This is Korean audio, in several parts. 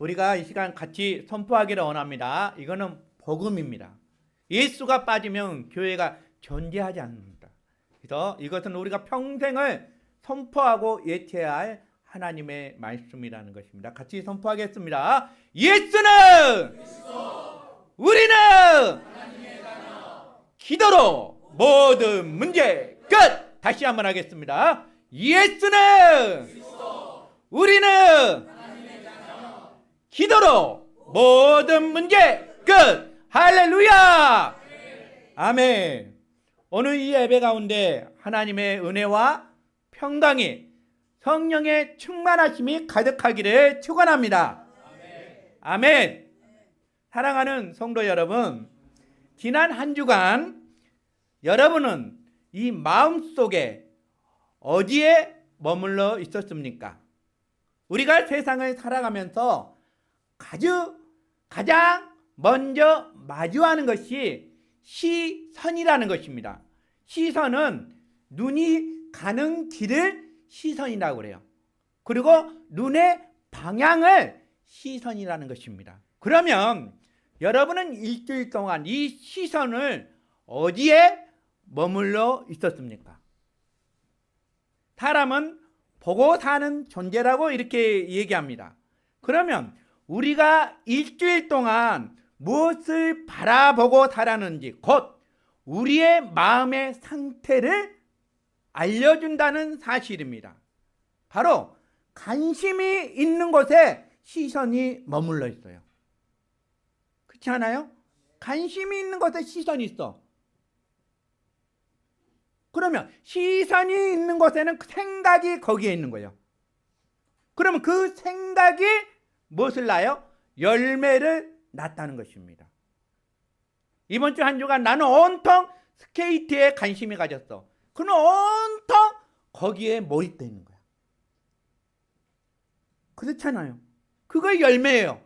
우리가 이 시간 같이 선포하기를 원합니다. 이거는 복음입니다. 예수가 빠지면 교회가 존재하지 않는다. 그래서 이것은 우리가 평생을 선포하고 예체해야 할 하나님의 말씀이라는 것입니다. 같이 선포하겠습니다. 예수는 우리는 기도로 모든 문제 끝! 다시 한번 하겠습니다. 예수는 우리는 기도로 모든 문제 끝! 할렐루야! 아멘. 오늘 이 예배 가운데 하나님의 은혜와 평강이 성령의 충만하심이 가득하기를 축원합니다. 아멘. 사랑하는 성도 여러분, 지난 한 주간 여러분은 이 마음속에 어디에 머물러 있었습니까? 우리가 세상을 살아가면서 가장 먼저 마주하는 것이 시선이라는 것입니다. 시선은 눈이 가는 길을 시선이라고 그래요. 그리고 눈의 방향을 시선이라는 것입니다. 그러면 여러분은 일주일 동안 이 시선을 어디에 머물러 있었습니까? 사람은 보고 사는 존재라고 이렇게 얘기합니다. 그러면 우리가 일주일 동안 무엇을 바라보고 살았는지, 곧 우리의 마음의 상태를 알려준다는 사실입니다. 바로 관심이 있는 곳에 시선이 머물러 있어요. 그렇지 않아요? 관심이 있는 곳에 시선이 있어. 그러면 시선이 있는 곳에는 그 생각이 거기에 있는 거예요. 그러면 그 생각이 무엇을 낳아요? 열매를 낳았다는 것입니다. 이번 주 한 주간 나는 온통 스케이트에 관심이 가졌어. 그는 온통 거기에 몰입되어 있는 거야. 그렇잖아요. 그거 열매예요.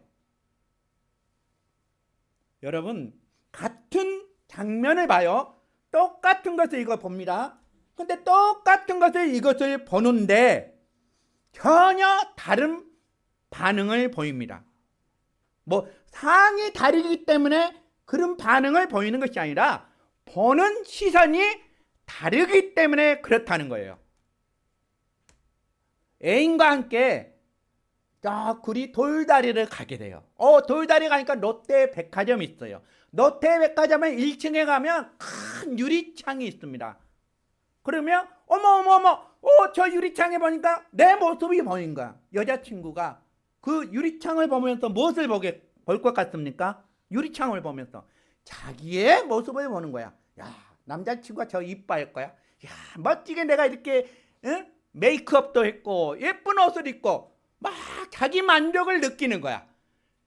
여러분, 같은 장면을 봐요. 똑같은 것을 이거 봅니다. 근데 똑같은 것을 이것을 보는데 전혀 다른 반응을 보입니다. 뭐 상이 다르기 때문에 그런 반응을 보이는 것이 아니라 보는 시선이 다르기 때문에 그렇다는 거예요. 애인과 함께 우리 돌다리를 가게 돼요. 돌다리 가니까 롯데 백화점이 있어요. 롯데 백화점에 1층에 가면 큰 유리창이 있습니다. 그러면 어머 저 유리창에 보니까 내 모습이 보인 거야. 여자친구가 그 유리창을 보면서 무엇을 볼 것 같습니까? 유리창을 보면서 자기의 모습을 보는 거야. 야, 남자친구가 저 이뻐할 거야. 야, 멋지게 내가 이렇게 메이크업도 했고 예쁜 옷을 입고 막 자기 만족을 느끼는 거야.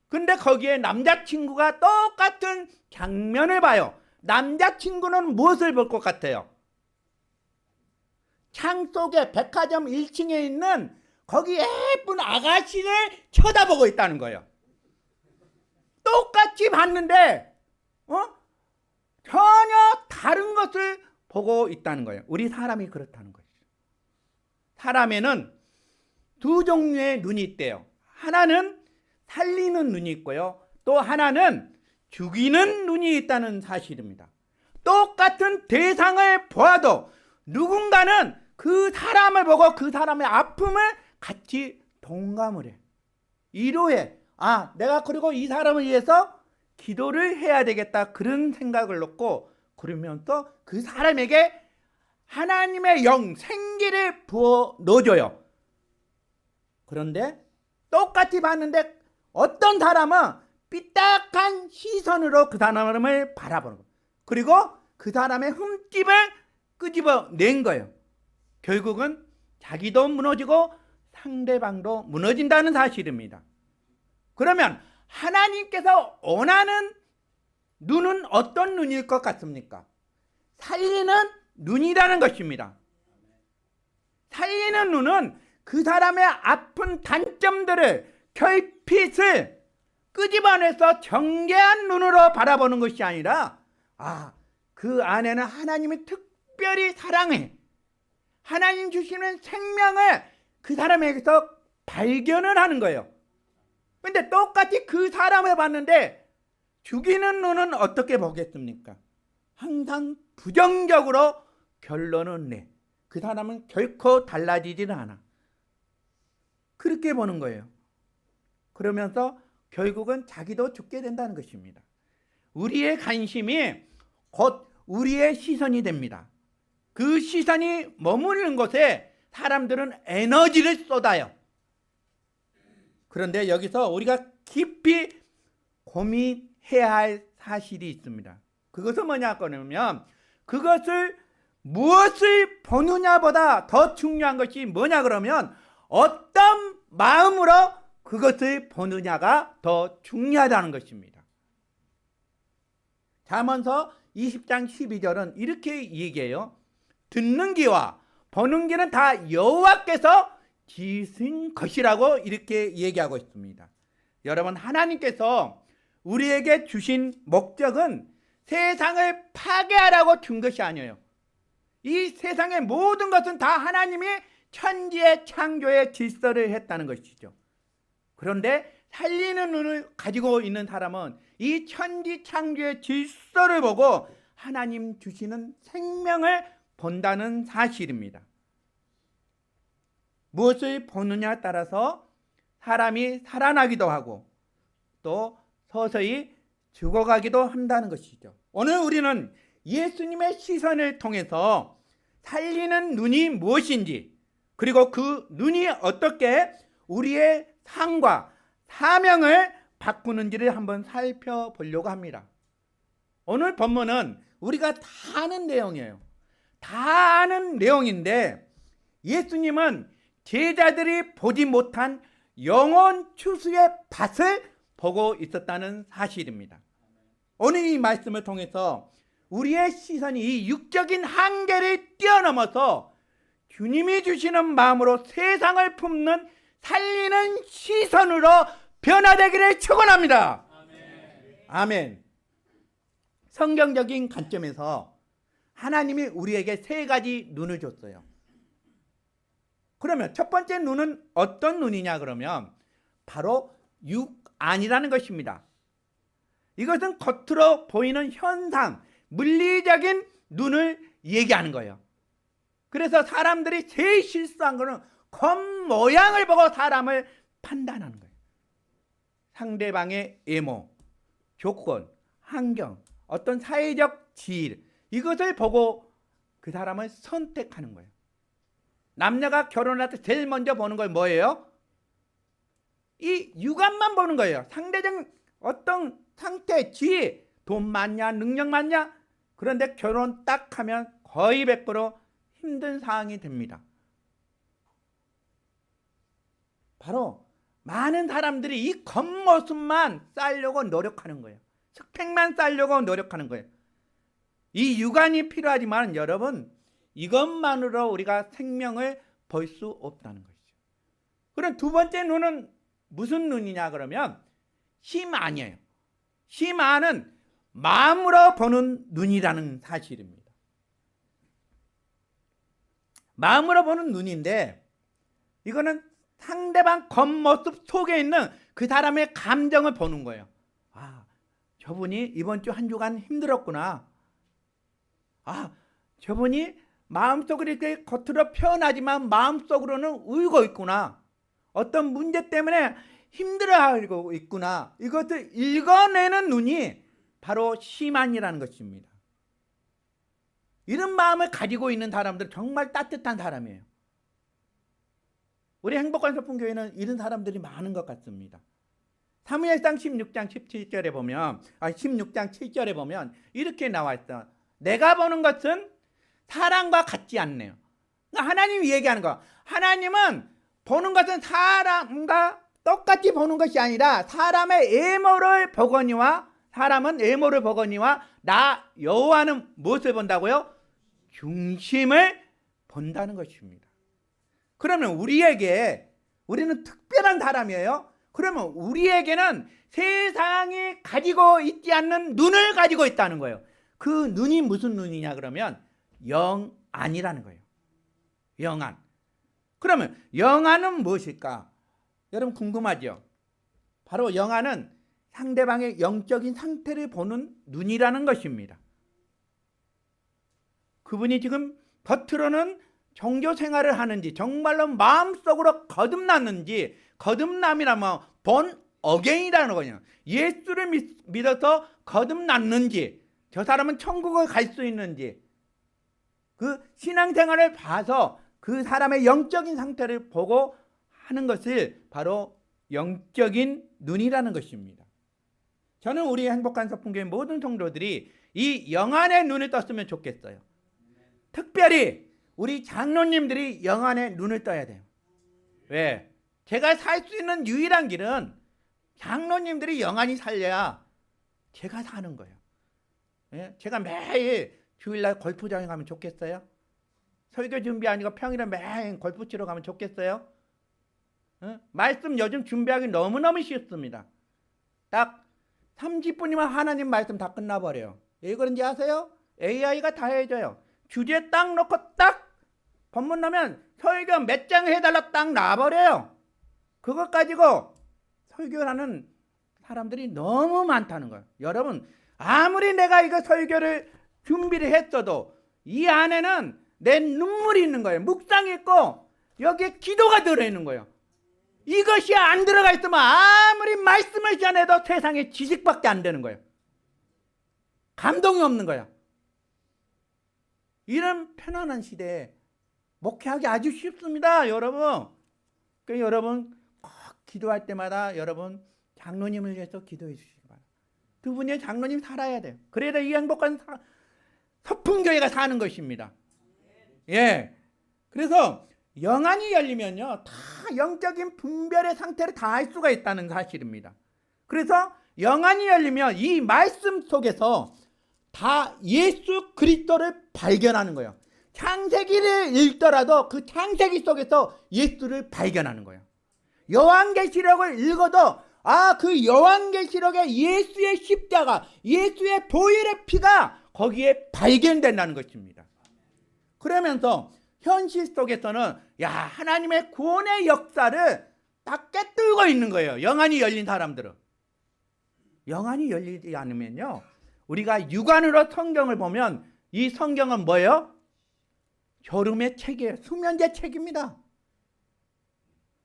근데 거기에 남자친구가 똑같은 장면을 봐요. 남자친구는 무엇을 볼 것 같아요? 창 속에 백화점 1층에 있는 거기 예쁜 아가씨를 쳐다보고 있다는 거예요. 똑같이 봤는데 전혀 다른 것을 보고 있다는 거예요. 우리 사람이 그렇다는 것이죠. 사람에는 두 종류의 눈이 있대요. 하나는 살리는 눈이 있고요. 또 하나는 죽이는 눈이 있다는 사실입니다. 똑같은 대상을 보아도 누군가는 그 사람을 보고 그 사람의 아픔을 같이 동감을 해. 위로해. 내가 그리고 이 사람을 위해서 기도를 해야 되겠다. 그런 생각을 놓고 그러면서 그 사람에게 하나님의 영, 생기를 부어 넣어줘요. 그런데 똑같이 봤는데 어떤 사람은 삐딱한 시선으로 그 사람을 바라보는 거예요. 그리고 그 사람의 흠집을 끄집어 낸 거예요. 결국은 자기도 무너지고 상대방도 무너진다는 사실입니다. 그러면 하나님께서 원하는 눈은 어떤 눈일 것 같습니까? 살리는 눈이라는 것입니다. 살리는 눈은 그 사람의 아픈 단점들을, 결핍을 끄집어내서 정죄한 눈으로 바라보는 것이 아니라 그 안에는 하나님이 특별히 사랑해. 하나님 주시는 생명을 그 사람에게서 발견을 하는 거예요. 근데 똑같이 그 사람을 봤는데 죽이는 눈은 어떻게 보겠습니까? 항상 부정적으로 결론은 내. 그 사람은 결코 달라지지는 않아. 그렇게 보는 거예요. 그러면서 결국은 자기도 죽게 된다는 것입니다. 우리의 관심이 곧 우리의 시선이 됩니다. 그 시선이 머무르는 곳에 사람들은 에너지를 쏟아요. 그런데 여기서 우리가 깊이 고민해야 할 사실이 있습니다. 그것은 뭐냐 그러면 그것을 무엇을 보느냐보다 더 중요한 것이 뭐냐 그러면 어떤 마음으로 그것을 보느냐가 더 중요하다는 것입니다. 잠언서 20장 12절은 이렇게 얘기해요. 듣는 귀와 보는 귀는 다 여호와께서 지으신 것이라고 이렇게 얘기하고 있습니다. 여러분, 하나님께서 우리에게 주신 목적은 세상을 파괴하라고 준 것이 아니에요. 이 세상의 모든 것은 다 하나님이 천지의 창조의 질서를 했다는 것이죠. 그런데 살리는 눈을 가지고 있는 사람은 이 천지 창조의 질서를 보고 하나님 주시는 생명을 본다는 사실입니다. 무엇을 보느냐에 따라서 사람이 살아나기도 하고 또 서서히 죽어가기도 한다는 것이죠. 오늘 우리는 예수님의 시선을 통해서 살리는 눈이 무엇인지, 그리고 그 눈이 어떻게 우리의 삶과 사명을 바꾸는지를 한번 살펴보려고 합니다. 오늘 본문은 우리가 다 아는 내용이에요. 다 아는 내용인데 예수님은 제자들이 보지 못한 영혼 추수의 밭을 보고 있었다는 사실입니다. 오늘 이 말씀을 통해서 우리의 시선이 이 육적인 한계를 뛰어넘어서 주님이 주시는 마음으로 세상을 품는 살리는 시선으로 변화되기를 축원합니다. 아멘. 성경적인 관점에서 하나님이 우리에게 세 가지 눈을 줬어요. 그러면 첫 번째 눈은 어떤 눈이냐 그러면 바로 육안이라는 것입니다. 이것은 겉으로 보이는 현상, 물리적인 눈을 얘기하는 거예요. 그래서 사람들이 제일 실수한 거는 겉모양을 보고 사람을 판단하는 거예요. 상대방의 외모, 조건, 환경, 어떤 사회적 지위, 이것을 보고 그 사람을 선택하는 거예요. 남녀가 결혼할 때 제일 먼저 보는 걸 뭐예요? 이 육안만 보는 거예요. 상대적인 어떤 상태, 지위, 돈 많냐, 능력 많냐? 그런데 결혼 딱 하면 거의 100% 힘든 상황이 됩니다. 바로 많은 사람들이 이 겉모습만 쌓으려고 노력하는 거예요. 스펙만 쌓으려고 노력하는 거예요. 이 육안이 필요하지만 여러분, 이것만으로 우리가 생명을 볼 수 없다는 것이죠. 그럼 두 번째 눈은 무슨 눈이냐 그러면 심안이에요. 심안은 마음으로 보는 눈이라는 사실입니다. 마음으로 보는 눈인데 이거는 상대방 겉모습 속에 있는 그 사람의 감정을 보는 거예요. 아, 저분이 이번 주 한 주간 힘들었구나. 아, 저분이 마음속으로 이렇게 겉으로 표현하지만 마음속으로는 울고 있구나. 어떤 문제 때문에 힘들어하고 있구나. 이것을 읽어내는 눈이 바로 심안이라는 것입니다. 이런 마음을 가지고 있는 사람들은 정말 따뜻한 사람이에요. 우리 행복한 소풍교회는 이런 사람들이 많은 것 같습니다. 사무엘상 16장 17절에 보면 16장 7절에 보면 이렇게 나와 있어. 내가 보는 것은 사람과 같지 않네요. 그러니까 하나님이 얘기하는 거. 하나님은 보는 것은 사람과 똑같이 보는 것이 아니라 사람의 외모를 보거니와 사람은 외모를 보거니와 나 여호와는 무엇을 본다고요? 중심을 본다는 것입니다. 그러면 우리는 특별한 사람이에요. 그러면 우리에게는 세상이 가지고 있지 않는 눈을 가지고 있다는 거예요. 그 눈이 무슨 눈이냐 그러면 영안이라는 거예요. 영안. 그러면 영안은 무엇일까? 여러분 궁금하죠? 바로 영안은 상대방의 영적인 상태를 보는 눈이라는 것입니다. 그분이 지금 겉으로는 종교 생활을 하는지 정말로 마음속으로 거듭났는지, 거듭남이라면 본 어게인이라는 거예요. 예수를 믿어서 거듭났는지, 저 사람은 천국을 갈 수 있는지, 그 신앙생활을 봐서 그 사람의 영적인 상태를 보고 하는 것을 바로 영적인 눈이라는 것입니다. 저는 우리 행복한 서풍교회 모든 성도들이 이 영안의 눈을 떴으면 좋겠어요. 특별히 우리 장로님들이 영안의 눈을 떠야 돼요. 왜? 제가 살 수 있는 유일한 길은 장로님들이 영안이 살려야 제가 사는 거예요. 예? 제가 매일 주일날 골프장에 가면 좋겠어요? 설교 준비 아니고 평일에 매일 골프 치러 가면 좋겠어요? 말씀 요즘 준비하기 너무너무 쉽습니다. 딱 30분이면 하나님 말씀 다 끝나버려요. 왜 그런지 아세요? AI가 다 해줘요. 주제 딱 놓고 딱 본문 넣으면 설교 몇 장 해달라 딱 나와버려요. 그것 가지고 설교하는 사람들이 너무 많다는 거예요. 여러분, 아무리 내가 이거 설교를 준비를 했어도 이 안에는 내 눈물이 있는 거예요. 묵상이 있고 여기에 기도가 들어있는 거예요. 이것이 안 들어가 있으면 아무리 말씀을 전해도 세상에 지식밖에 안 되는 거예요. 감동이 없는 거예요. 이런 편안한 시대에 목회하기 아주 쉽습니다, 여러분. 그러니까 여러분 꼭 기도할 때마다 여러분 장로님을 위해서 기도해 주시기 바랍니다. 두 분의 장로님 살아야 돼요. 그래야 이 행복한 서풍교회가 사는 것입니다. 예. 그래서 영안이 열리면요, 다 영적인 분별의 상태를 다 알 수가 있다는 사실입니다. 그래서 영안이 열리면 이 말씀 속에서 다 예수 그리스도를 발견하는 거예요. 창세기를 읽더라도 그 창세기 속에서 예수를 발견하는 거예요. 요한계시록을 읽어도 그 요한계시록에 예수의 십자가, 예수의 보혈의 피가 거기에 발견된다는 것입니다. 그러면서 현실 속에서는 하나님의 구원의 역사를 딱 꿰뚫고 있는 거예요. 영안이 열린 사람들은. 영안이 열리지 않으면요, 우리가 육안으로 성경을 보면 이 성경은 뭐예요? 졸음의 책이에요. 수면제 책입니다.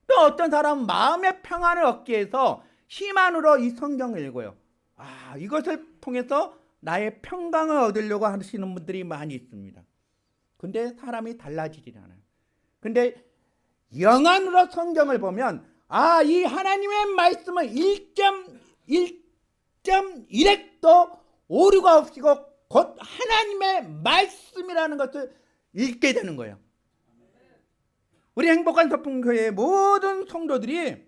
또 어떤 사람은 마음의 평안을 얻기 위해서 힘안으로 이 성경을 읽어요. 이것을 통해서 나의 평강을 얻으려고 하시는 분들이 많이 있습니다. 근데 사람이 달라지질 않아요. 근데 영안으로 성경을 보면 이 하나님의 말씀은 1.1획도 오류가 없이고 곧 하나님의 말씀이라는 것을 읽게 되는 거예요. 우리 행복한 서풍교회의 모든 성도들이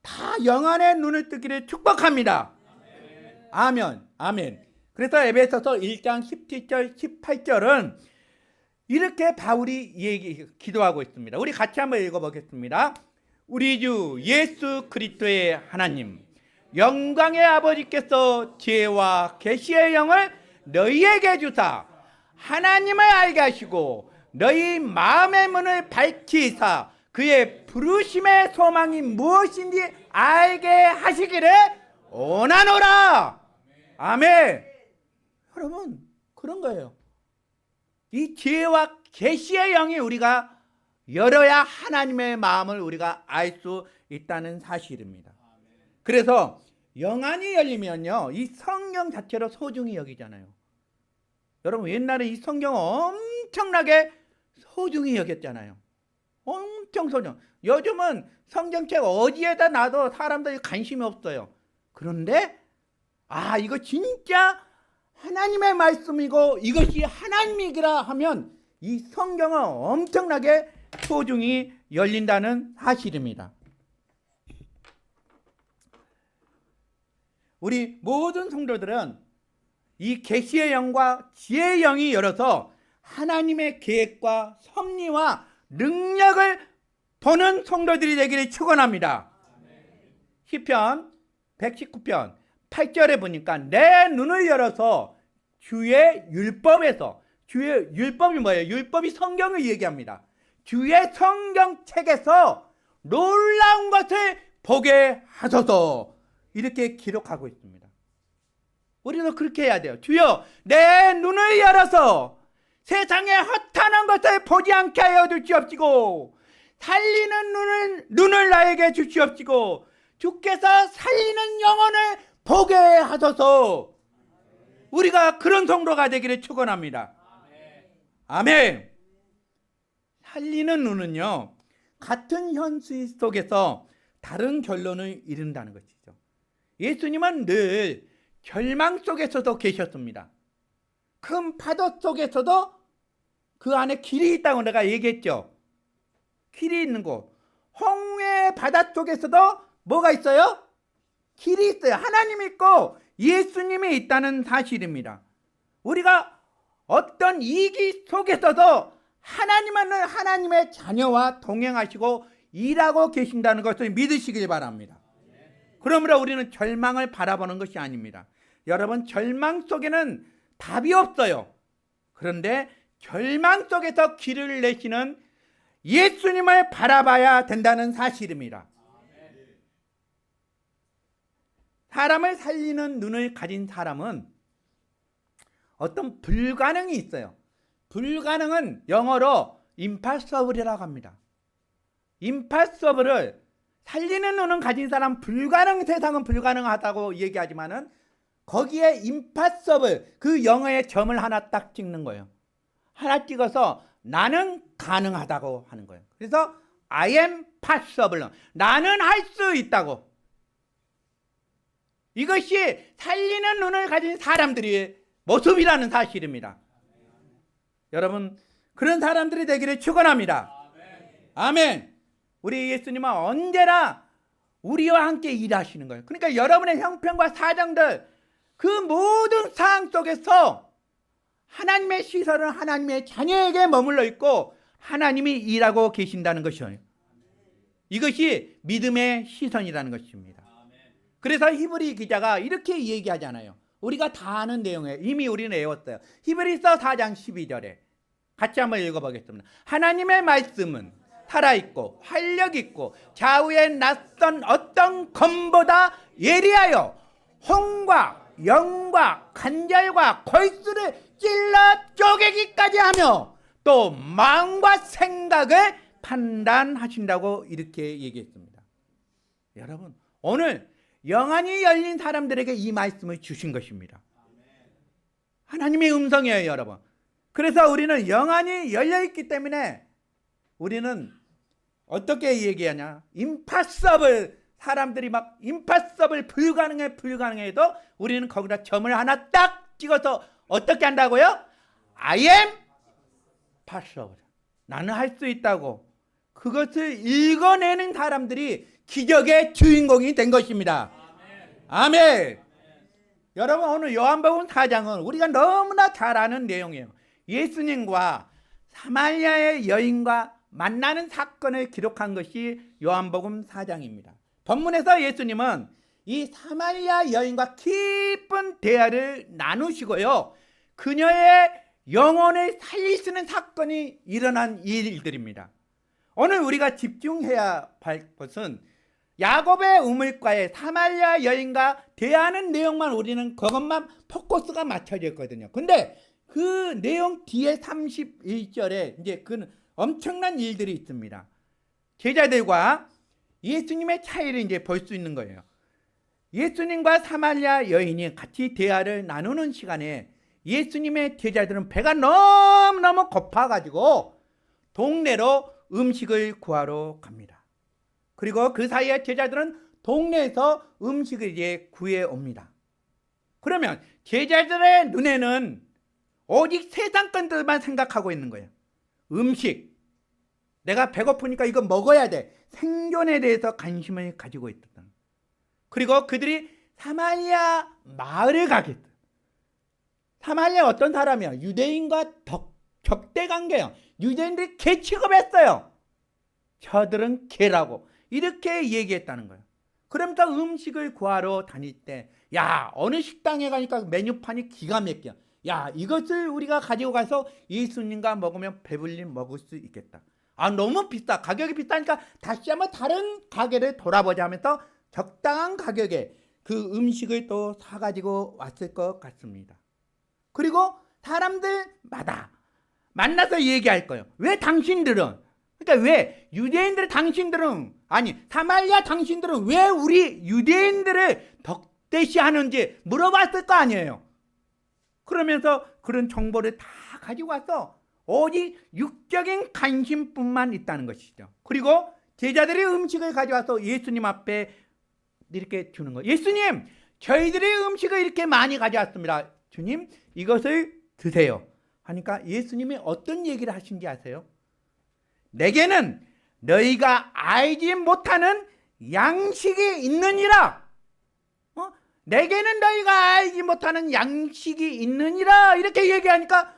다 영안의 눈을 뜨기를 축복합니다. 아멘. 아멘. 그래서 에베소서 1장 17절 18절은 이렇게 바울이 기도하고 있습니다. 우리 같이 한번 읽어보겠습니다. 우리 주 예수 그리스도의 하나님, 영광의 아버지께서 지혜와 계시의 영을 너희에게 주사 하나님을 알게 하시고 너희 마음의 문을 밝히사 그의 부르심의 소망이 무엇인지 알게 하시기를 원하노라. 아멘. 여러분, 그런 거예요. 이 지혜와 계시의 영이 우리가 열어야 하나님의 마음을 우리가 알 수 있다는 사실입니다. 그래서 영안이 열리면요, 이 성경 자체로 소중히 여기잖아요. 여러분, 옛날에 이 성경 엄청나게 소중히 여겼잖아요. 엄청 소중. 요즘은 성경책 어디에다 놔도 사람들이 관심이 없어요. 그런데 이거 진짜 하나님의 말씀이고 이것이 하나님이라 하면 이 성경은 엄청나게 소중히 열린다는 사실입니다. 우리 모든 성도들은 이 계시의 영과 지혜의 영이 열어서 하나님의 계획과 섭리와 능력을 보는 성도들이 되기를 축원합니다. 시편 119편 8절에 보니까 내 눈을 열어서 주의 율법에서, 주의 율법이 뭐예요? 율법이 성경을 얘기합니다. 주의 성경책에서 놀라운 것을 보게 하소서 이렇게 기록하고 있습니다. 우리도 그렇게 해야 돼요. 주여 내 눈을 열어서 세상의 허탄한 것을 보지 않게 하여 주시옵시고 살리는 눈을 나에게 주시옵시고 주께서 살리는 영혼을 보게 하소서. 우리가 그런 성도가 되기를 축원합니다. 아멘. 살리는 눈은요, 같은 현실 속에서 다른 결론을 이룬다는 것이죠. 예수님은 늘 절망 속에서도 계셨습니다. 큰 파도 속에서도 그 안에 길이 있다고 내가 얘기했죠. 길이 있는 곳. 홍해 바다 속에서도 뭐가 있어요? 길이 있어요. 하나님이 있고 예수님이 있다는 사실입니다. 우리가 어떤 위기 속에서도 하나님은 하나님의 자녀와 동행하시고 일하고 계신다는 것을 믿으시길 바랍니다. 그러므로 우리는 절망을 바라보는 것이 아닙니다. 여러분, 절망 속에는 답이 없어요. 그런데 절망 속에서 길을 내시는 예수님을 바라봐야 된다는 사실입니다. 사람을 살리는 눈을 가진 사람은 어떤 불가능이 있어요. 불가능은 영어로 impossible이라고 합니다. impossible을 살리는 눈은 가진 사람, 불가능, 세상은 불가능하다고 얘기하지만은 거기에 impossible, 그 영어의 점을 하나 딱 찍는 거예요. 하나 찍어서 나는 가능하다고 하는 거예요. 그래서 I am possible, 나는 할 수 있다고. 이것이 살리는 눈을 가진 사람들의 모습이라는 사실입니다. 여러분, 그런 사람들이 되기를 축원합니다. 아멘. 우리 예수님은 언제나 우리와 함께 일하시는 거예요. 그러니까 여러분의 형편과 사정들, 그 모든 상황 속에서 하나님의 시선은 하나님의 자녀에게 머물러 있고 하나님이 일하고 계신다는 것이에요. 이것이 믿음의 시선이라는 것입니다. 그래서 히브리 기자가 이렇게 얘기하잖아요. 우리가 다 아는 내용이에요. 이미 우리는 외웠어요. 히브리서 4장 12절에 같이 한번 읽어보겠습니다. 하나님의 말씀은 살아있고 활력있고 좌우에 낯선 어떤 검보다 예리하여 혼과 영과 관절과 골수를 찔러 쪼개기까지 하며 또 마음과 생각을 판단하신다고 이렇게 얘기했습니다. 여러분, 오늘 영안이 열린 사람들에게 이 말씀을 주신 것입니다. 하나님의 음성이에요, 여러분. 그래서 우리는 영안이 열려있기 때문에 우리는 어떻게 얘기하냐, impossible, 사람들이 막 impossible, 불가능해도 우리는 거기다 점을 하나 딱 찍어서 어떻게 한다고요? I am possible, 나는 할 수 있다고. 그것을 읽어내는 사람들이 기적의 주인공이 된 것입니다. 아멘. 아멘. 여러분, 오늘 요한복음 4장은 우리가 너무나 잘 아는 내용이에요. 예수님과 사마리아의 여인과 만나는 사건을 기록한 것이 요한복음 4장입니다. 본문에서 예수님은 이 사마리아 여인과 깊은 대화를 나누시고요, 그녀의 영혼을 살리시는 사건이 일어난 일들입니다. 오늘 우리가 집중해야 할 것은 야곱의 우물가에 사마리아 여인과 대하는 내용만, 우리는 그것만 포커스가 맞춰져 있거든요. 근데 그 내용 뒤에 31절에 이제 그 엄청난 일들이 있습니다. 제자들과 예수님의 차이를 이제 볼 수 있는 거예요. 예수님과 사마리아 여인이 같이 대화를 나누는 시간에 예수님의 제자들은 배가 너무너무 고파가지고 동네로 음식을 구하러 갑니다. 그리고 그 사이에 제자들은 동네에서 음식을 이제 구해 옵니다. 그러면 제자들의 눈에는 오직 세상 것들만 생각하고 있는 거예요. 음식, 내가 배고프니까 이거 먹어야 돼, 생존에 대해서 관심을 가지고 있었다. 그리고 그들이 사마리아 마을에 가겠다. 사마리아 어떤 사람이야? 유대인과 적대관계예요. 유대인들이 개 취급했어요. 저들은 개라고 이렇게 얘기했다는 거예요. 그러면서 음식을 구하러 다닐 때, 야, 어느 식당에 가니까 메뉴판이 기가 막혀. 야, 이것을 우리가 가지고 가서 예수님과 먹으면 배불리 먹을 수 있겠다. 너무 비싸. 가격이 비싸니까 다시 한번 다른 가게를 돌아보자 하면서 적당한 가격에 그 음식을 또 사가지고 왔을 것 같습니다. 그리고 사람들마다 만나서 얘기할 거예요. 왜 당신들은, 그러니까 왜 유대인들 당신들은, 아니 사마리아 당신들은 왜 우리 유대인들을 덕대시하는지 물어봤을 거 아니에요. 그러면서 그런 정보를 다 가지고 와서 오직 육적인 관심뿐만 있다는 것이죠. 그리고 제자들이 음식을 가져와서 예수님 앞에 이렇게 주는 거예요. 예수님, 저희들이 음식을 이렇게 많이 가져왔습니다. 주님, 이것을 드세요. 하니까 예수님이 어떤 얘기를 하신지 아세요? 내게는 너희가 알지 못하는 양식이 있느니라. 내게는 너희가 알지 못하는 양식이 있느니라. 이렇게 얘기하니까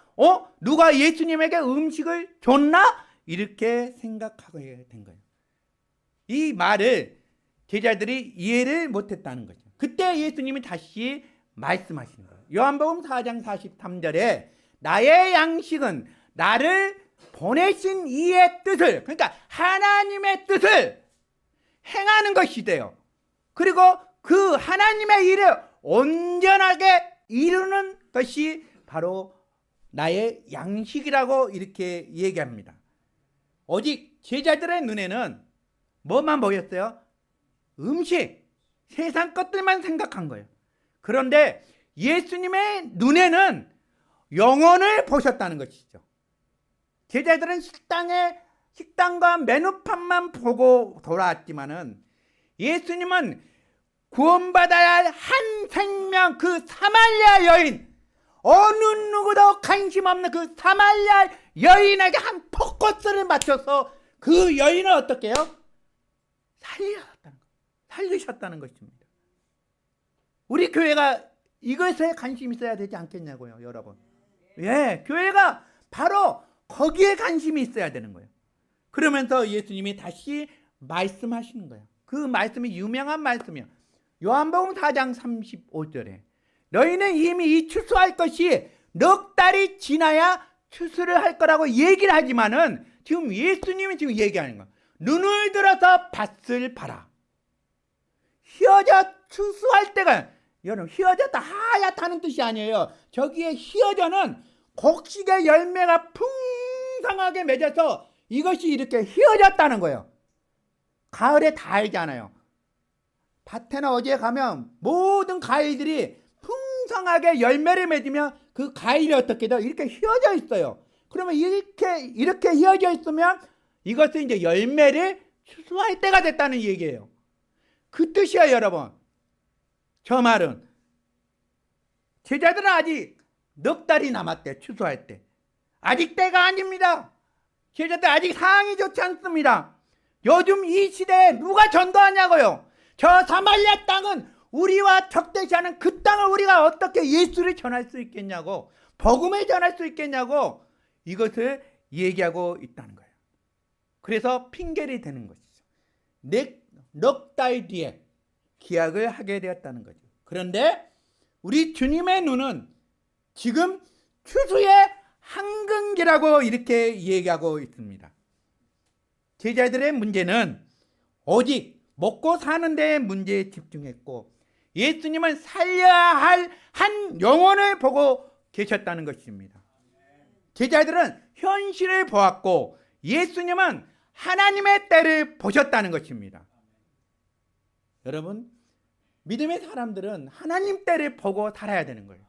누가 예수님에게 음식을 줬나? 이렇게 생각하게 된 거예요. 이 말을 제자들이 이해를 못했다는 거죠. 그때 예수님이 다시 말씀하시는 거예요. 요한복음 4장 43절에 나의 양식은 나를 보내신 이의 뜻을, 그러니까 하나님의 뜻을 행하는 것이 돼요. 그리고 그 하나님의 일을 온전하게 이루는 것이 바로 나의 양식이라고 이렇게 얘기합니다. 오직 제자들의 눈에는 뭐만 보였어요? 음식, 세상 것들만 생각한 거예요. 그런데 예수님의 눈에는 영혼을 보셨다는 것이죠. 제자들은 식당과 메뉴판만 보고 돌아왔지만은 예수님은 구원받아야 할 한 생명, 그 사마리아 여인, 어느 누구도 관심 없는 그 사마리아 여인에게 한 포커스를 맞춰서 그 여인을 어떻게 해요? 살리셨다는 것입니다. 우리 교회가 이것에 관심이 있어야 되지 않겠냐고요, 여러분. 예, 교회가 바로 거기에 관심이 있어야 되는 거예요. 그러면서 예수님이 다시 말씀하시는 거예요. 그 말씀이 유명한 말씀이에요. 요한복음 4장 35절에 너희는 이미 이 추수할 것이 넉 달이 지나야 추수를 할 거라고 얘기를 하지만은 지금 예수님이 지금 얘기하는 거예요. 눈을 들어서 밭을 봐라. 휘어져 추수할 때가, 여러분 휘어졌다 하얗다는 뜻이 아니에요. 저기에 휘어져는 곡식의 열매가 풍성하게 맺어서 이것이 이렇게 휘어졌다는 거예요. 가을에 다 알잖아요. 밭에나 어디에 가면 모든 과일들이 풍성하게 열매를 맺으면 그 과일이 어떻게 돼요? 이렇게 휘어져 있어요. 그러면 이렇게 휘어져 있으면 이것은 이제 열매를 추수할 때가 됐다는 얘기예요. 그 뜻이에요, 여러분. 저 말은 제자들은 아직 넉 달이 남았대, 추수할 때. 아직 때가 아닙니다. 제자들 아직 상황이 좋지 않습니다. 요즘 이 시대에 누가 전도하냐고요. 저 사마리아 땅은 우리와 적대시하는 그 땅을 우리가 어떻게 예수를 전할 수 있겠냐고, 복음을 전할 수 있겠냐고 이것을 얘기하고 있다는 거예요. 그래서 핑계를 대는 것이죠. 넉 달 뒤에 기약을 하게 되었다는 거죠. 그런데 우리 주님의 눈은 지금 추수의 한근기라고 이렇게 얘기하고 있습니다. 제자들의 문제는 오직 먹고 사는 데의 문제에 집중했고 예수님은 살려야 할 한 영혼을 보고 계셨다는 것입니다. 제자들은 현실을 보았고 예수님은 하나님의 때를 보셨다는 것입니다. 여러분, 믿음의 사람들은 하나님 때를 보고 살아야 되는 거예요.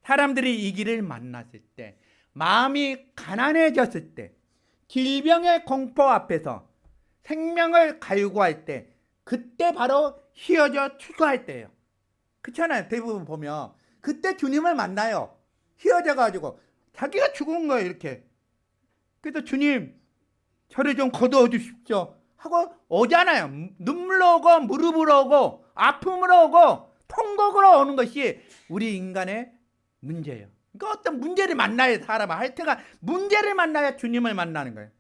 사람들이 이 길을 만났을 때, 마음이 가난해졌을 때, 질병의 공포 앞에서 생명을 갈구할 때, 그때 바로 휘어져 추수할 때예요. 그렇잖아요. 대부분 보면 그때 주님을 만나요. 휘어져 가지고 자기가 죽은 거예요, 이렇게. 그래서 주님, 저를 좀 거두어 주십시오 하고 오잖아요. 눈물로 오고 무릎으로 오고 아픔으로 오고 통곡으로 오는 것이 우리 인간의 문제예요. 그러니까 어떤 문제를 만나야 사람은 하여튼간 문제를 만나야 주님을 만나는 거예요.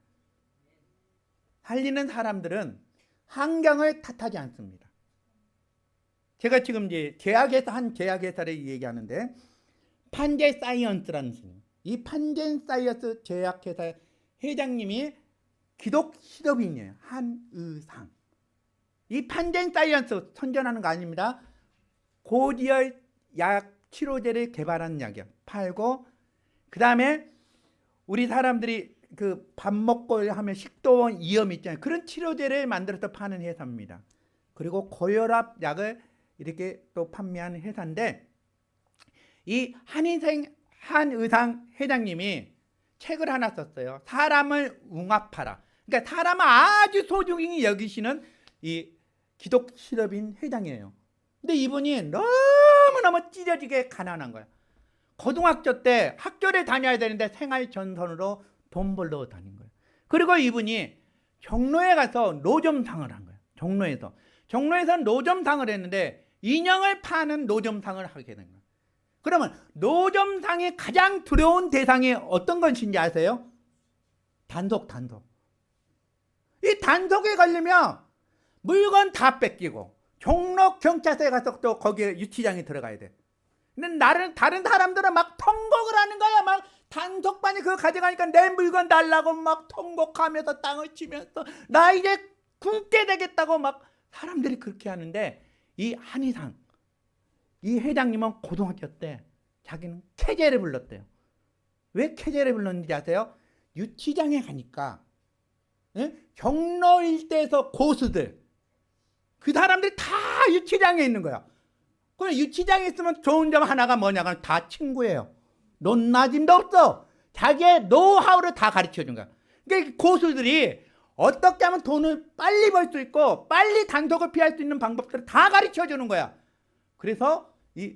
살리는 사람들은 환경을 탓하지 않습니다. 제가 지금 이제 한 제약회사를 얘기하는데 판제 사이언스라는 이 판제 사이언스 제약회사 회장님이 기독 실업인이에요. 한의상. 이 판젠 사이언스 선전하는 거 아닙니다. 고지혈 약 치료제를 개발한 약이요. 팔고 그 다음에 우리 사람들이 그 밥 먹고 하면 식도원 이염 있잖아요. 그런 치료제를 만들어서 파는 회사입니다. 그리고 고혈압 약을 이렇게 또 판매하는 회사인데 이 한의상 회장님이 책을 하나 썼어요. 사람을 웅압하라. 그러니까 사람을 아주 소중히 여기시는 이 기독 실업인 회장이에요. 근데 이분이 너무너무 찢어지게 가난한 거야. 고등학교 때 학교를 다녀야 되는데 생활 전선으로 돈 벌러 다닌 거예요. 그리고 이분이 종로에 가서 노점상을 한 거예요. 종로에서 노점상을 했는데 인형을 파는 노점상을 하게 된 거예요. 그러면 노점상의 가장 두려운 대상이 어떤 것인지 아세요? 단속. 이 단속에 걸리면 물건 다 뺏기고 종로 경찰서에 가서 또 거기에 유치장에 들어가야 돼. 근데 다른 사람들은 막 통곡을 하는 거야. 막 단속반이 그거 가져가니까 내 물건 달라고 막 통곡하면서 땅을 치면서 나 이제 굶게 되겠다고 막 사람들이 그렇게 하는데 이 한의상 이 회장님은 고등학교 때 자기는 캐제를 불렀대요. 왜 캐제를 불렀는지 아세요? 유치장에 가니까 종로 일대에서 고수들 그 사람들이 다 유치장에 있는 거야. 그럼 유치장에 있으면 좋은 점 하나가 뭐냐면 다 친구예요. 논나짐도 없어. 자기의 노하우를 다 가르쳐 준 거야. 그러니까 고수들이 어떻게 하면 돈을 빨리 벌 수 있고 빨리 단속을 피할 수 있는 방법들을 다 가르쳐 주는 거야. 그래서 이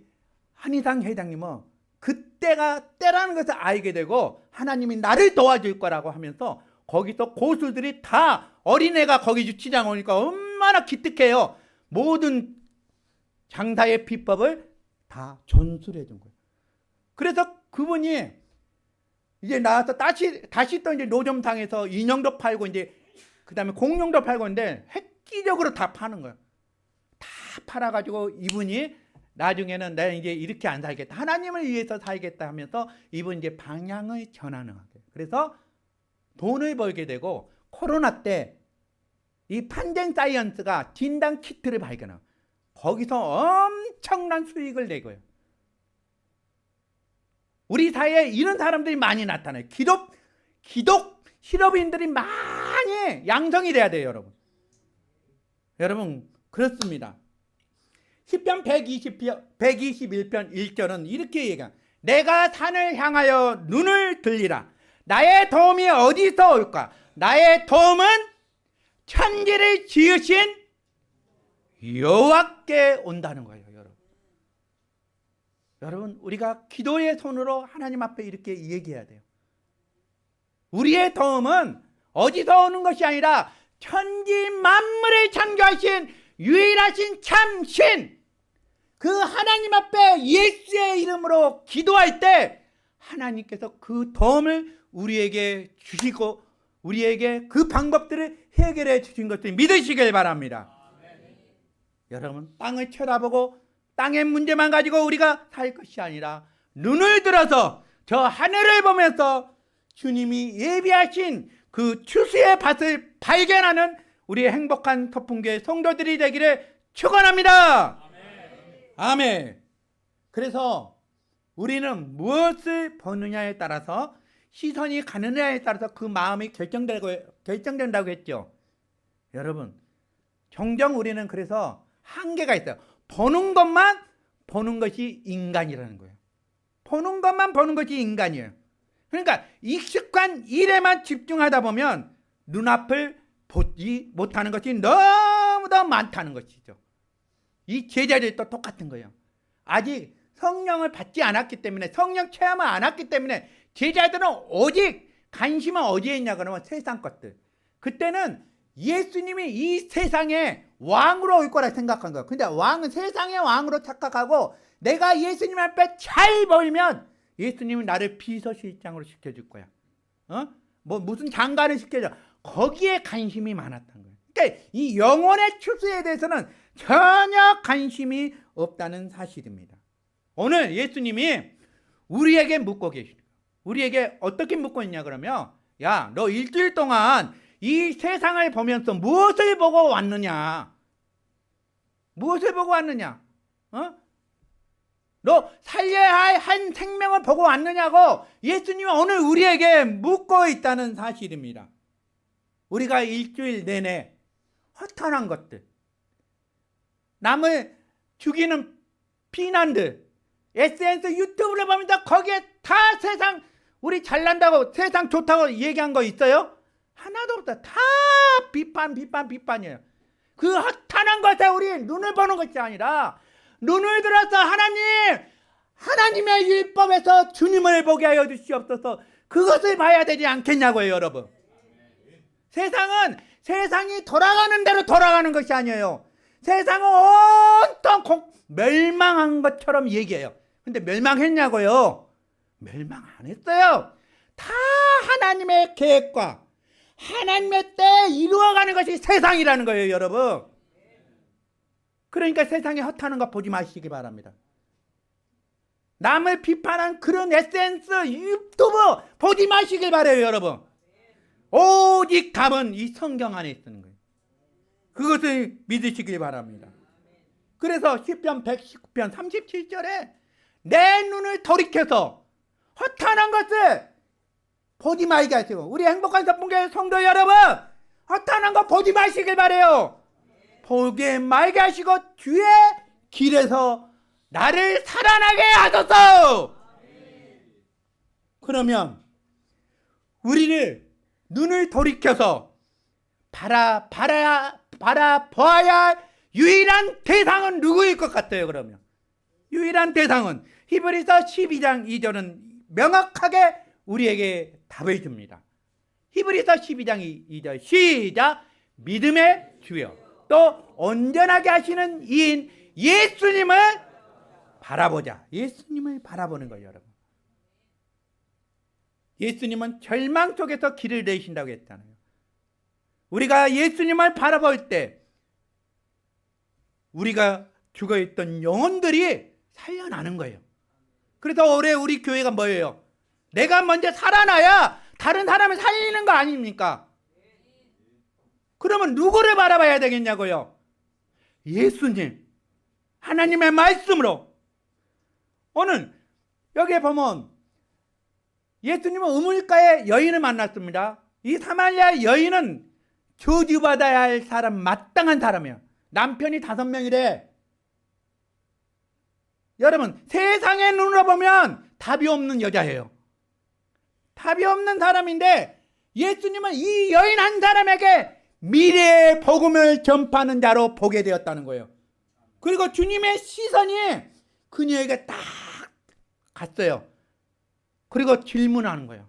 한의상 회장님은 그때가 때라는 것을 알게 되고 하나님이 나를 도와줄 거라고 하면서 거기서 고수들이 다 어린애가 거기 유치장 오니까 얼마나 기특해요. 모든 장사의 비법을 다 전수해 준 거예요. 그래서 그분이 이제 나와서 다시 또 이제 노점상에서 인형도 팔고 이제 그 다음에 공룡도 팔고 있는데 획기적으로 다 파는 거예요. 다 팔아가지고 이분이 나중에는 내가 이제 이렇게 안 살겠다. 하나님을 위해서 살겠다 하면서 이분 이제 방향을 전하는 거예요. 그래서 돈을 벌게 되고 코로나 때 이 판젠 사이언스가 진단 키트를 발견하고 거기서 엄청난 수익을 내고요. 우리 사회에 이런 사람들이 많이 나타나요. 기독 실업인들이 많이 양성이 돼야 돼요, 여러분. 여러분 그렇습니다. 시편 121편 1절은 이렇게 얘기합니다. 내가 산을 향하여 눈을 들리라. 나의 도움이 어디서 올까? 나의 도움은 천지를 지으신 여호와께 온다는 거예요, 여러분. 여러분 우리가 기도의 손으로 하나님 앞에 이렇게 얘기해야 돼요. 우리의 도움은 어디서 오는 것이 아니라 천지 만물을 창조하신 유일하신 참신 그 하나님 앞에 예수의 이름으로 기도할 때 하나님께서 그 도움을 우리에게 주시고 우리에게 그 방법들을 해결해 주신 것을 믿으시길 바랍니다. 여러분 땅을 쳐다보고 땅의 문제만 가지고 우리가 살 것이 아니라 눈을 들어서 저 하늘을 보면서 주님이 예비하신 그 추수의 밭을 발견하는 우리의 행복한 서풍교회 성도들이 되기를 축원합니다. 아멘. 그래서 우리는 무엇을 보느냐에 따라서 시선이 가느냐에 따라서 그 마음이 결정된다고 했죠. 여러분 종종 우리는 그래서 한계가 있어요. 보는 것만 보는 것이 인간이라는 거예요. 보는 것만 보는 것이 인간이에요. 그러니까 익숙한 일에만 집중하다 보면 눈앞을 보지 못하는 것이 너무도 많다는 것이죠. 이 제자들도 똑같은 거예요. 아직 성령을 받지 않았기 때문에 성령 체험을 안 했기 때문에 제자들은 오직 관심은 어디에 있냐 그러면 세상 것들. 그때는 예수님이 이 세상의 왕으로 올 거라 생각한 거예요. 근데 왕은 세상의 왕으로 착각하고 내가 예수님 앞에 잘 보이면 예수님은 나를 비서실장으로 시켜줄 거야. 무슨 장관을 시켜줘. 거기에 관심이 많았던 거예요. 그러니까 이 영혼의 추수에 대해서는 전혀 관심이 없다는 사실입니다. 오늘 예수님이 우리에게 묻고 계십니다. 우리에게 어떻게 묻고 있냐 그러면 야, 너 일주일 동안 이 세상을 보면서 무엇을 보고 왔느냐? 무엇을 보고 왔느냐? 너 살려야 할 한 생명을 보고 왔느냐고 예수님이 오늘 우리에게 묻고 있다는 사실입니다. 우리가 일주일 내내 허탄한 것들, 남을 죽이는 비난들, SNS 유튜브를 보면서 거기에 다 세상 우리 잘난다고 세상 좋다고 얘기한 거 있어요? 하나도 없다. 다 비판이에요. 그 허탄한 것에 우리 눈을 보는 것이 아니라 눈을 들어서 하나님의 율법에서 주님을 보게 하여 주시옵소서. 그것을 봐야 되지 않겠냐고요, 여러분. 세상이 돌아가는 대로 돌아가는 것이 아니에요. 세상은 온통 멸망한 것처럼 얘기해요. 근데 멸망했냐고요? 멸망 안 했어요. 다 하나님의 계획과 하나님의 때에 이루어가는 것이 세상이라는 거예요, 여러분. 그러니까 세상에 허탄한 거 보지 마시기 바랍니다. 남을 비판한 그런 SNS, 유튜브 보지 마시길 바라요, 여러분. 오직 답은 이 성경 안에 있는 거예요. 그것을 믿으시길 바랍니다. 그래서 시편 119편 37절에 내 눈을 돌이켜서 허탄한 것을 보지 말게 하시고, 우리 행복한 선분교회 성도 여러분, 허탄한 거 보지 마시길 바라요. 보게 말게 하시고 주의 길에서 나를 살아나게 하소서. 그러면 우리를 눈을 돌이켜서 바라보아야 할 유일한 대상은 누구일 것 같아요? 그러면 유일한 대상은 히브리서 12장 2절은 명확하게 우리에게 답을 줍니다. 히브리서 12장 2절 시작. 믿음의 주여 또 온전하게 하시는 이인 예수님을 바라보자. 예수님을 바라보는 거예요, 여러분. 예수님은 절망 속에서 길을 내신다고 했잖아요. 우리가 예수님을 바라볼 때 우리가 죽어있던 영혼들이 살려나는 거예요. 그래서 올해 우리 교회가 뭐예요? 내가 먼저 살아나야 다른 사람을 살리는 거 아닙니까? 그러면 누구를 바라봐야 되겠냐고요? 예수님, 하나님의 말씀으로. 오늘 여기에 보면 예수님은 우물가에 여인을 만났습니다. 이 사마리아 여인은 저주받아야 할 사람, 마땅한 사람이에요. 남편이 5명이래. 여러분, 세상의 눈으로 보면 답이 없는 여자예요. 답이 없는 사람인데 예수님은 이 여인 한 사람에게 미래의 복음을 전파하는 자로 보게 되었다는 거예요. 그리고 주님의 시선이 그녀에게 딱 갔어요. 그리고 질문하는 거예요.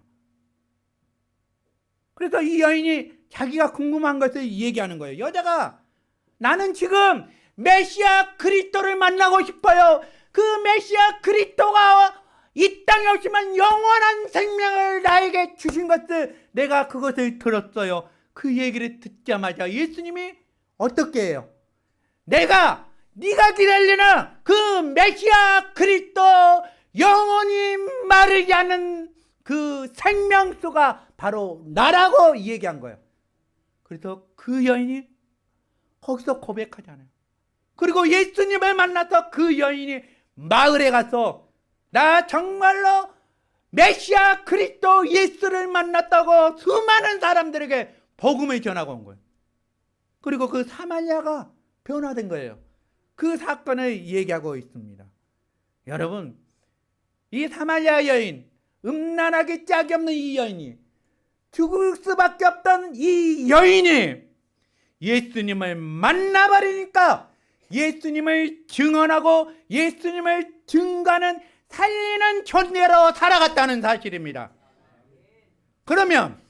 그래서 이 여인이 자기가 궁금한 것을 얘기하는 거예요. 여자가 나는 지금 메시아 그리스도를 만나고 싶어요. 그 메시아 그리스도가 이 땅에 오시면 영원한 생명을 나에게 주신 것을 내가 그것을 들었어요. 그 얘기를 듣자마자 예수님이 어떻게 해요? 네가 기다리는 그 메시아 그리스도 영원히 마르지 않은 그 생명수가 바로 나라고 얘기한 거예요. 그래서 그 여인이 거기서 고백하잖아요. 그리고 예수님을 만나서 그 여인이 마을에 가서 나 정말로 메시아 그리스도 예수를 만났다고 수많은 사람들에게 복음을 전하고 온 거예요. 그리고 그 사마리아가 변화된 거예요. 그 사건을 얘기하고 있습니다. 여러분, 이 사마리아 여인, 음란하기 짝이 없는 이 여인이, 죽을 수밖에 없던 이 여인이 예수님을 만나버리니까 예수님을 증언하고 예수님을 증거하는 살리는 존재로 살아갔다는 사실입니다. 그러면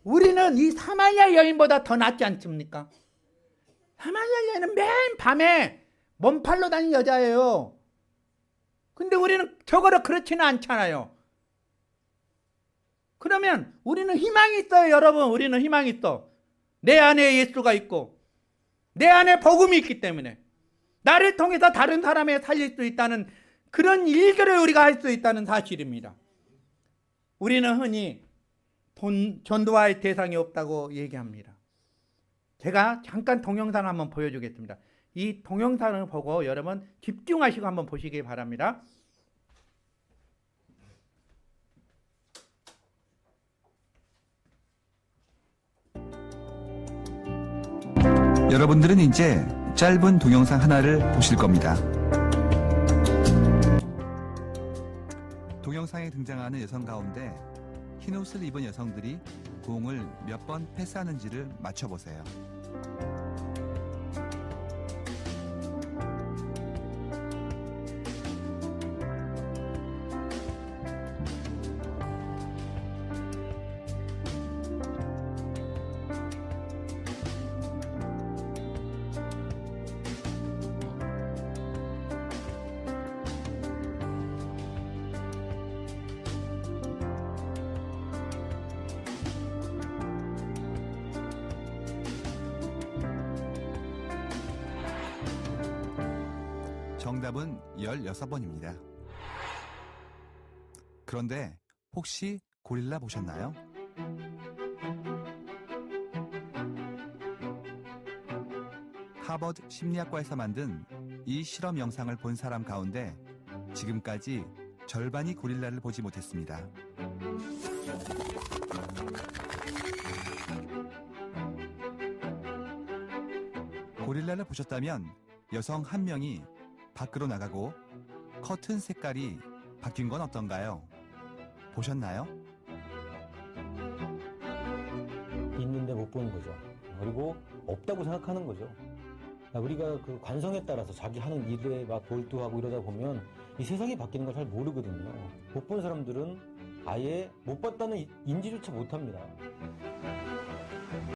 우리는 이 사마리아 여인보다 더 낫지 않습니까? 사마리아 여인은 맨 밤에 몸팔로 다니는 여자예요. 근데 우리는 저거로 그렇지는 않잖아요. 그러면 우리는 희망이 있어요, 여러분. 우리는 희망이 있어. 내 안에 예수가 있고 내 안에 복음이 있기 때문에 나를 통해서 다른 사람을 살릴 수 있다는 그런 일들을 우리가 할 수 있다는 사실입니다. 우리는 흔히 전도할 대상이 없다고 얘기합니다. 제가 잠깐 동영상 한번 보여주겠습니다. 이 동영상을 보고 여러분 집중하시고 한번 보시기 바랍니다. 여러분들은 이제 짧은 동영상 하나를 보실 겁니다. 동영상에 등장하는 여성 가운데 흰옷을 입은 여성들이 공을 몇 번 패스하는지를 맞춰보세요. 정답은 16번입니다. 그런데 혹시 고릴라 보셨나요? 하버드 심리학과에서 만든 이 실험 영상을 본 사람 가운데 지금까지 절반이 고릴라를 보지 못했습니다. 고릴라를 보셨다면 여성 한 명이 밖으로 나가고 커튼 색깔이 바뀐 건 어떤가요? 보셨나요? 있는데 못 보는 거죠. 그리고 없다고 생각하는 거죠. 우리가 그 관성에 따라서 자기 하는 일에 막 몰두하고 이러다 보면 이 세상이 바뀌는 걸 잘 모르거든요. 못 본 사람들은 아예 못 봤다는 인지조차 못 합니다.